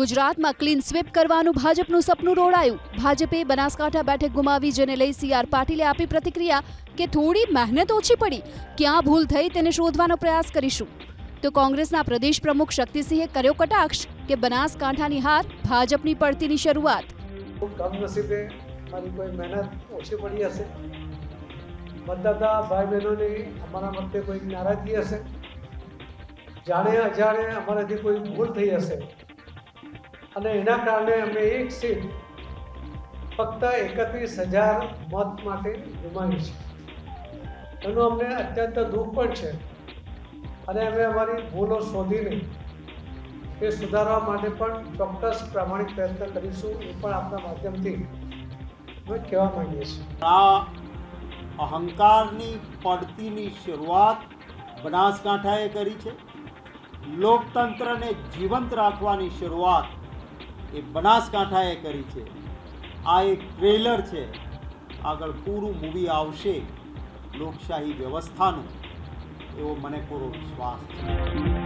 ગુજરાતમાં clean sweep કરવાનું ભાજપનું સપનું રોડાયું। ભાજપે બનાસકાંઠા બેઠક ગુમાવી, જેને લઈ CR પાટીલે આપી પ્રતિક્રિયા કે થોડી મહેનત ઓછી પડી, ક્યાં ભૂલ થઈ તેને શોધવાનો પ્રયાસ કરીશું। તો કોંગ્રેસના પ્રદેશ પ્રમુખ શક્તિસિંહે કર્યો કટાક્ષ કે બનાસકાંઠાની હાર ભાજપની પડતીની શરૂઆત। કમનસીબે મારી કોઈ મહેનત ઓછી પડી હશે, મતદાતા ભાઈ બહેનોની અમારા મતે કોઈ નારાજગી હશે, જાણે અજાણે અમારાથી કોઈ ભૂલ થઈ હશે અને એના કારણે અમે એક સીટ ફક્ત 31,000 મત માટે ગુમાવી છે। એનું અમને અત્યંત દુઃખ પણ છે અને અમે અમારી ભૂલો શોધીને એ સુધારવા માટે પણ ચોક્કસ પ્રામાણિક પ્રયત્ન કરીશું, એ પણ આપણા માધ્યમથી અમે કહેવા માંગીએ છીએ। આ અહંકારની પડતીની શરૂઆત બનાસકાંઠાએ કરી છે। લોકતંત્રને જીવંત રાખવાની શરૂઆત એ બનાસકાંઠાએ કરી છે। આ એક ટ્રેલર છે, આગળ પૂરું મૂવી આવશે લોકશાહી વ્યવસ્થાનું, એવો મને પૂરો વિશ્વાસ છે।